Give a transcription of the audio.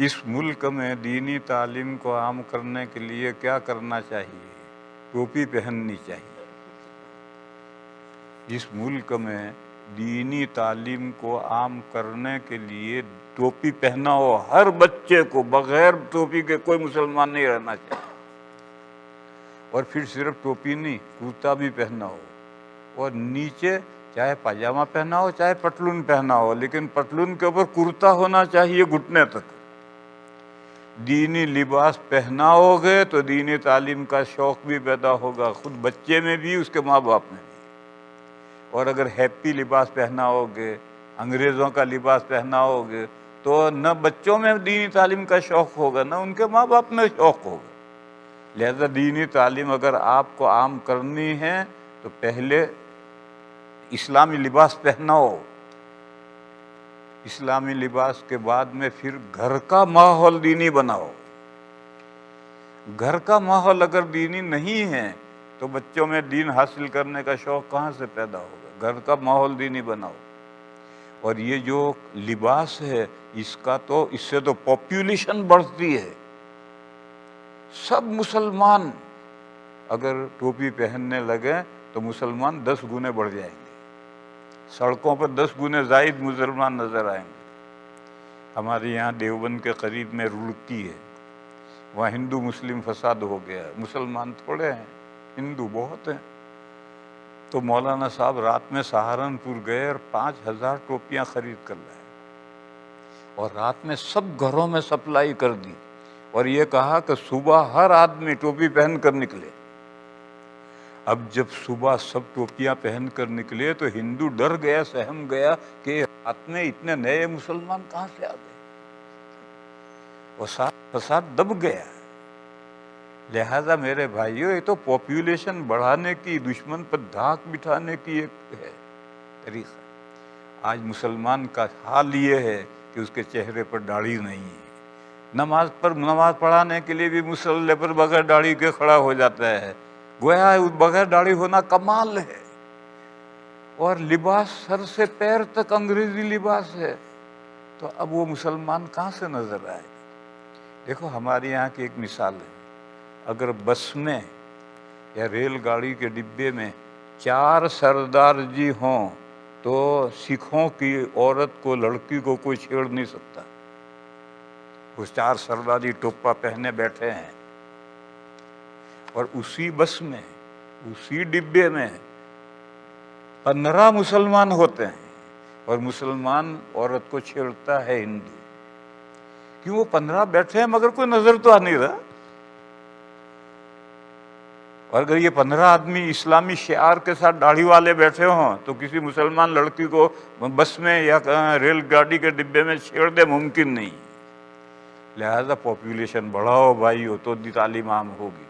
اس ملک میں دینی تعلیم کو عام کرنے کے لیے کیا کرنا چاہیے؟ ٹوپی پہننی چاہیے۔ اس ملک میں دینی تعلیم کو عام کرنے کے لیے ٹوپی پہنا ہو ہر بچے کو، بغیر ٹوپی کے کوئی مسلمان نہیں رہنا چاہیے۔ اور پھر صرف ٹوپی نہیں، کرتا بھی پہنا ہو، اور نیچے چاہے پاجامہ پہنا ہو چاہے پتلون پہنا ہو، لیکن پتلون کے اوپر کرتا ہونا چاہیے گھٹنے تک۔ دینی لباس پہنا ہوگے تو دینی تعلیم کا شوق بھی پیدا ہوگا، خود بچے میں بھی، اس کے ماں باپ میں بھی۔ اور اگر ہیپی لباس پہنا ہوگے، انگریزوں کا لباس پہنا ہوگے، تو نہ بچوں میں دینی تعلیم کا شوق ہوگا، نہ ان کے ماں باپ میں شوق ہوگا۔ لہذا دینی تعلیم اگر آپ کو عام کرنی ہے تو پہلے اسلامی لباس پہنا ہو، اسلامی لباس کے بعد میں پھر گھر کا ماحول دینی بناؤ۔ گھر کا ماحول اگر دینی نہیں ہے تو بچوں میں دین حاصل کرنے کا شوق کہاں سے پیدا ہوگا؟ گھر کا ماحول دینی بناؤ۔ اور یہ جو لباس ہے اس سے تو پاپولیشن بڑھتی ہے۔ سب مسلمان اگر ٹوپی پہننے لگے تو مسلمان 10 گنے بڑھ جائیں گے، سڑکوں پر 10 گنے زائد مسلمان نظر آئیں گے۔ ہمارے یہاں دیوبند کے قریب میں رڑکی ہے، وہاں ہندو مسلم فساد ہو گیا، مسلمان تھوڑے ہیں، ہندو بہت ہیں۔ تو مولانا صاحب رات میں سہارنپور گئے اور 5000 ٹوپیاں خرید کر لائے، اور رات میں سب گھروں میں سپلائی کر دی، اور یہ کہا کہ صبح ہر آدمی ٹوپی پہن کر نکلے۔ اب جب صبح سب ٹوپیاں پہن کر نکلے تو ہندو ڈر گیا، سہم گیا کہ رات میں اتنے نئے مسلمان کہاں سے آ گئے، اور فساد دب گیا۔ لہذا میرے بھائیو، یہ تو پاپولیشن بڑھانے کی، دشمن پر دھاک بٹھانے کی ایک ہے طریقہ۔ آج مسلمان کا حال یہ ہے کہ اس کے چہرے پر داڑھی نہیں ہے، نماز پڑھانے کے لیے بھی مصلی پر بغیر داڑھی کے کھڑا ہو جاتا ہے، گویا بغیر داڑھی ہونا کمال ہے۔ اور لباس سر سے پیر تک انگریزی لباس ہے، تو اب وہ مسلمان کہاں سے نظر آئے؟ دیکھو ہمارے یہاں کی ایک مثال ہے، اگر بس میں یا ریل گاڑی کے ڈبے میں 4 سردار جی ہوں تو سکھوں کی عورت کو، لڑکی کو کوئی چھیڑ نہیں سکتا۔ وہ 4 سرداری ٹوپا پہنے بیٹھے ہیں، اور اسی بس میں، اسی ڈبے میں 15 مسلمان ہوتے ہیں، اور مسلمان عورت کو چھیڑتا ہے ہندو۔ کیوں؟ وہ 15 بیٹھے ہیں مگر کوئی نظر تو آ نہیں رہا۔ اور اگر یہ 15 آدمی اسلامی شعار کے ساتھ داڑھی والے بیٹھے ہوں تو کسی مسلمان لڑکی کو بس میں یا ریل گاڑی کے ڈبے میں چھیڑ دے ممکن نہیں۔ لہذا پاپولیشن بڑھاؤ بھائی، تو تعلیم عام ہوگی۔